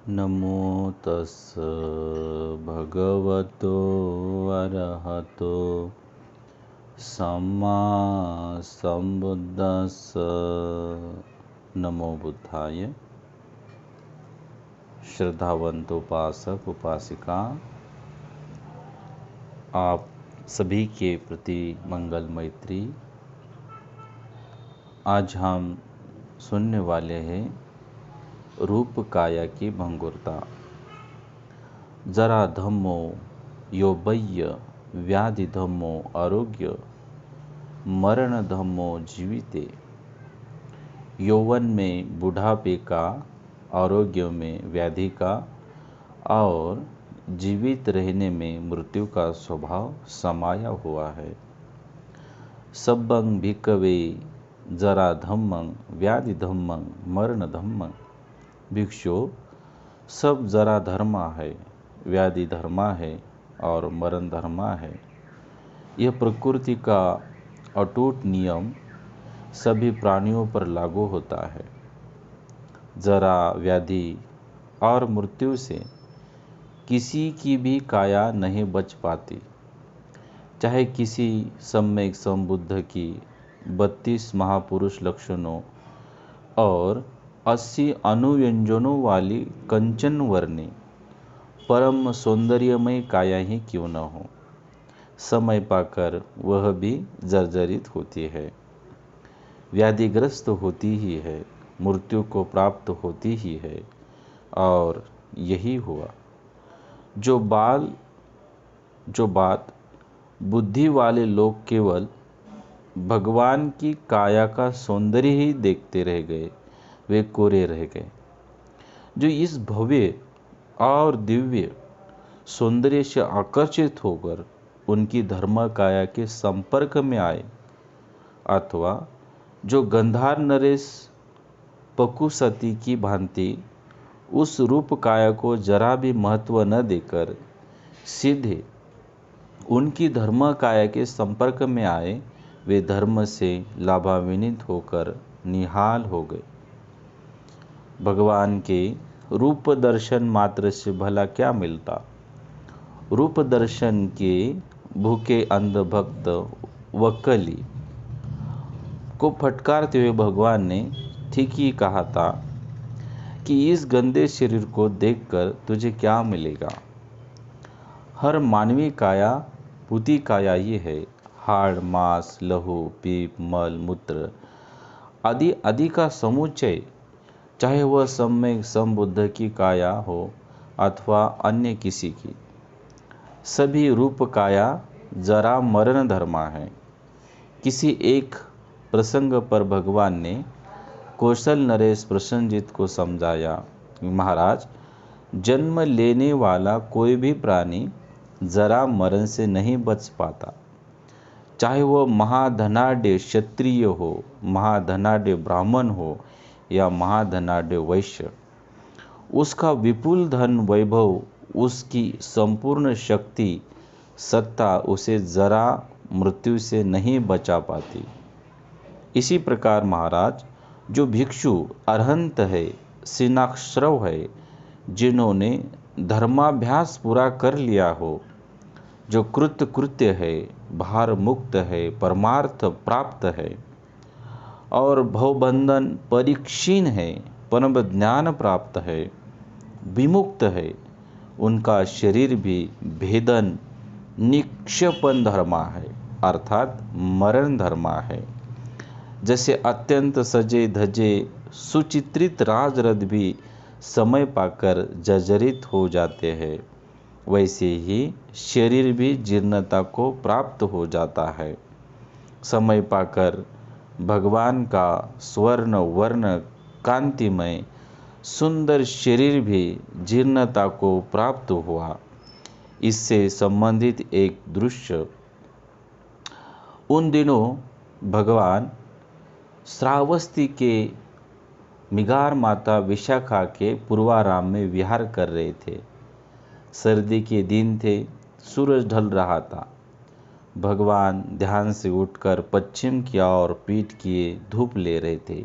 नमो तस् भगवतो अरहतो सम्मा सम्बुद्दस्स। नमो बुद्धाय। श्रद्धावंत उपासक उपासिका, आप सभी के प्रति मंगल मैत्री। आज हम सुनने वाले हैं रूप काया की भंगुरता। जरा धम्मो योबय्य व्याधि धम्मो आरोग्य मरण धम्मो जीविते। यौवन में बुढ़ापे का, आरोग्य में व्याधि का और जीवित रहने में मृत्यु का स्वभाव समाया हुआ है। सब्बं भिक्खवे जरा धम्मं व्याधि धम्मं मरण धम्मं। भिक्षु, सब जरा धर्मा है, व्याधि धर्मा है और मरण धर्मा है। यह प्रकृति का अटूट नियम सभी प्राणियों पर लागू होता है। जरा, व्याधि और मृत्यु से किसी की भी काया नहीं बच पाती, चाहे किसी सम्यक संबुद्ध की 32 महापुरुष लक्षणों और 80 अनुव्यंजनों वाली कंचन वर्णी परम सौंदर्यमय काया ही क्यों न हो। समय पाकर वह भी जर्जरित होती है, व्याधिग्रस्त होती ही है, मृत्यु को प्राप्त होती ही है। और यही हुआ। जो बात बुद्धि वाले लोग केवल भगवान की काया का सौंदर्य ही देखते रह गए, वे कोरे रह गए। जो इस भव्य और दिव्य सौंदर्य से आकर्षित होकर उनकी धर्म काया के संपर्क में आए, अथवा जो गंधार नरेश पकुसती की भांति उस रूप काया को जरा भी महत्व न देकर सीधे उनकी धर्म काया के संपर्क में आए, वे धर्म से लाभान्वित होकर निहाल हो गए। भगवान के रूप दर्शन मात्र से भला क्या मिलता। रूप दर्शन के भूखे अंध भक्त वक्कली को फटकारते हुए भगवान ने ठीक ही कहा था कि इस गंदे शरीर को देखकर तुझे क्या मिलेगा। हर मानवीय काया पूती काया ही है। हाड़ मांस लहू पीप मल मूत्र आदि आदि का समुच्चय, चाहे वह सम्यक संबुद्ध की काया हो अथवा अन्य किसी की, सभी रूप काया जरा मरण धर्मा है। किसी एक प्रसंग पर भगवान ने कौशल नरेश प्रसन्नजित को समझाया, महाराज, जन्म लेने वाला कोई भी प्राणी जरा मरण से नहीं बच पाता, चाहे वह महाधनाढ़ क्षत्रिय हो, महाधनाढ़ ब्राह्मण हो या महाधनाढ़ वैश्य। उसका विपुल धन वैभव, उसकी संपूर्ण शक्ति सत्ता उसे जरा मृत्यु से नहीं बचा पाती। इसी प्रकार महाराज, जो भिक्षु अरहंत है, सिनाश्रव है, जिन्होंने धर्माभ्यास पूरा कर लिया हो, जो कृत्य है, भार मुक्त है, परमार्थ प्राप्त है और भवबंधन परिक्षीण है, परम ज्ञान प्राप्त है, विमुक्त है, उनका शरीर भी भेदन निक्षेपण धर्मा है, अर्थात मरण धर्मा है। जैसे अत्यंत सजे धजे सुचित्रित राजरथ भी समय पाकर जर्जरित हो जाते हैं, वैसे ही शरीर भी जीर्णता को प्राप्त हो जाता है। समय पाकर भगवान का स्वर्ण वर्ण कांतिमय सुंदर शरीर भी जीर्णता को प्राप्त हुआ। इससे संबंधित एक दृश्य, उन दिनों भगवान श्रावस्ती के मिगार माता विशाखा के पूर्वाराम में विहार कर रहे थे। सर्दी के दिन थे, सूरज ढल रहा था। भगवान ध्यान से उठकर पश्चिम की ओर पीठ किए धूप ले रहे थे।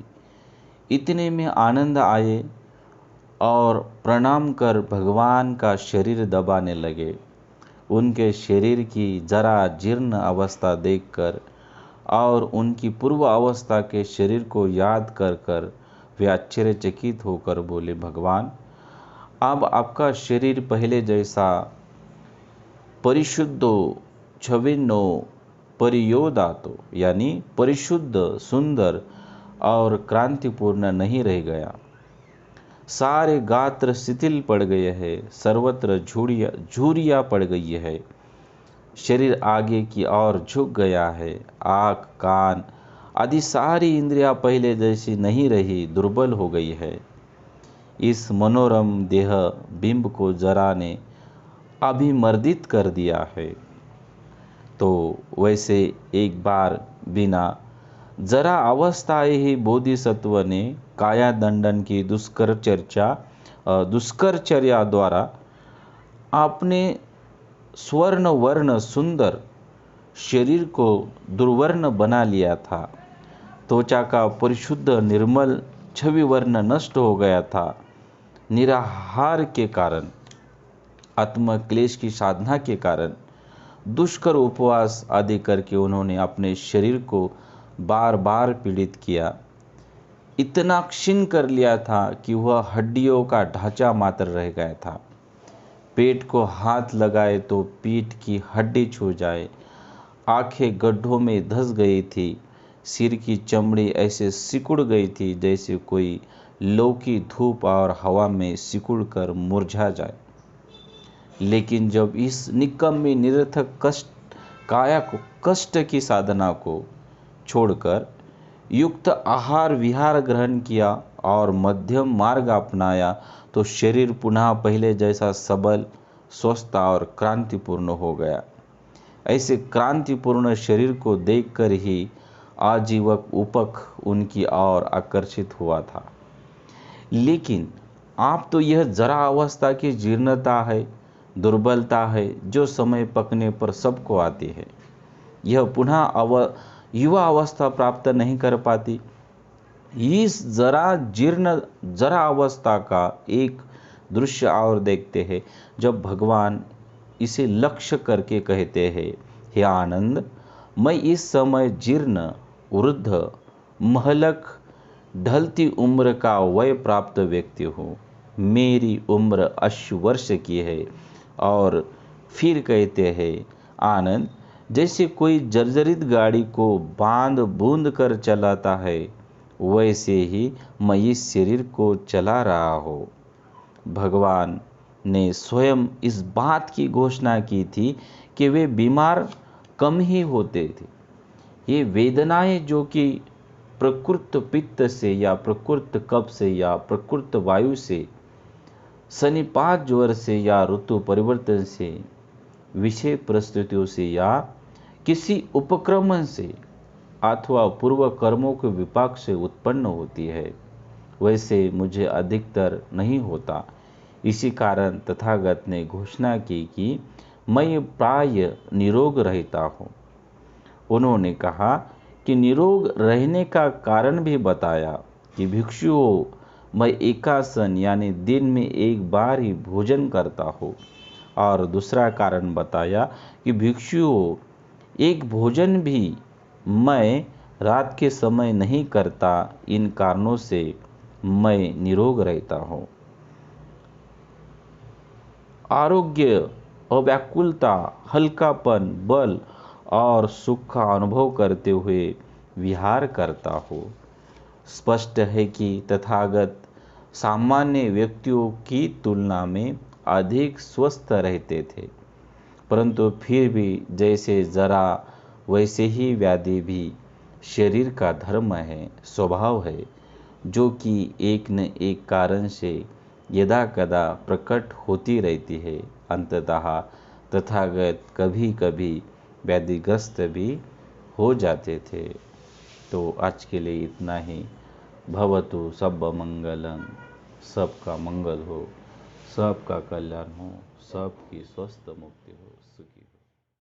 इतने में आनंद आए और प्रणाम कर भगवान का शरीर दबाने लगे। उनके शरीर की जरा जीर्ण अवस्था देखकर और उनकी पूर्व अवस्था के शरीर को याद कर कर वे आश्चर्यचकित होकर बोले, भगवान, अब आपका शरीर पहले जैसा परिशुद्धो छविन्नो परियोदातो यानी परिशुद्ध, सुंदर और क्रांतिपूर्ण नहीं रह गया। सारे गात्र शिथिल पड़ गए हैं, सर्वत्र झुर्रियाँ पड़ गई है, शरीर आगे की ओर झुक गया है, आँख, कान आदि सारी इंद्रियां पहले जैसी नहीं रही, दुर्बल हो गई है। इस मनोरम देह बिंब को जरा ने अभिमर्दित कर दिया है। तो वैसे एक बार बिना जरा अवस्थाए ही बोधिसत्व ने काया दंडन की दुष्करचर्या द्वारा अपने स्वर्ण वर्ण सुंदर शरीर को दुर्वर्ण बना लिया था। त्वचा का परिशुद्ध निर्मल छवि वर्ण नष्ट हो गया था। निराहार के कारण, आत्मक्लेश की साधना के कारण, दुष्कर उपवास आदि करके उन्होंने अपने शरीर को बार बार पीड़ित किया। इतना क्षीण कर लिया था कि वह हड्डियों का ढांचा मात्र रह गया था। पेट को हाथ लगाए तो पीठ की हड्डी छू जाए। आंखें गड्ढों में धंस गई थी। सिर की चमड़ी ऐसे सिकुड़ गई थी जैसे कोई लौकी धूप और हवा में सिकुड़ कर मुरझा जाए। लेकिन जब इस निकम्मी निरर्थक कष्ट की साधना को छोड़कर युक्त आहार विहार ग्रहण किया और मध्यम मार्ग अपनाया तो शरीर पुनः पहले जैसा सबल, स्वस्थ और क्रांतिपूर्ण हो गया। ऐसे क्रांतिपूर्ण शरीर को देखकर ही आजीवक उपक उनकी ओर आकर्षित हुआ था। लेकिन आप तो यह जरा अवस्था की जीर्णता है, दुर्बलता है जो समय पकने पर सबको आती है। यह पुनः युवा अवस्था प्राप्त नहीं कर पाती। इस जरा अवस्था का एक दृश्य और देखते हैं जब भगवान इसे लक्ष्य करके कहते हैं, हे आनंद, मैं इस समय जीर्ण, वृद्ध, महलक, ढलती उम्र का वय प्राप्त व्यक्ति हूँ। मेरी उम्र 80 वर्ष की है। और फिर कहते हैं, आनंद, जैसे कोई जर्जरित गाड़ी को बांध बूंद कर चलाता है, वैसे ही मैं इस शरीर को चला रहा हूँ। भगवान ने स्वयं इस बात की घोषणा की थी कि वे बीमार कम ही होते थे। ये वेदनाएं जो कि प्रकृत पित्त से या प्रकृत कफ से या प्रकृत वायु से, सन्निपात ज्वर से या ऋतु परिवर्तन से, विषय परिस्थितियों से या किसी उपक्रमण से अथवा पूर्व कर्मों के विपाक से उत्पन्न होती है, वैसे मुझे अधिकतर नहीं होता। इसी कारण तथागत ने घोषणा की कि मैं प्राय निरोग रहता हूँ। उन्होंने कहा कि निरोग रहने का कारण भी बताया कि भिक्षुओं, मैं एकासन यानी दिन में एक बार ही भोजन करता हूँ। और दूसरा कारण बताया कि भिक्षुओं, एक भोजन भी मैं रात के समय नहीं करता। इन कारणों से मैं निरोग रहता हूँ। आरोग्य, अव्याकुलता, हल्कापन, बल और सुख का अनुभव करते हुए विहार करता हूँ। स्पष्ट है कि तथागत सामान्य व्यक्तियों की तुलना में अधिक स्वस्थ रहते थे, परंतु फिर भी जैसे जरा वैसे ही व्याधि भी शरीर का धर्म है, स्वभाव है, जो कि एक न एक कारण से यदा कदा प्रकट होती रहती है। अंततः तथागत कभी कभी व्याधिग्रस्त भी हो जाते थे। तो आज के लिए इतना ही। भवतु सब मंगलम, सबका मंगल हो, सबका कल्याण हो, सबकी स्वस्थ मुक्ति हो।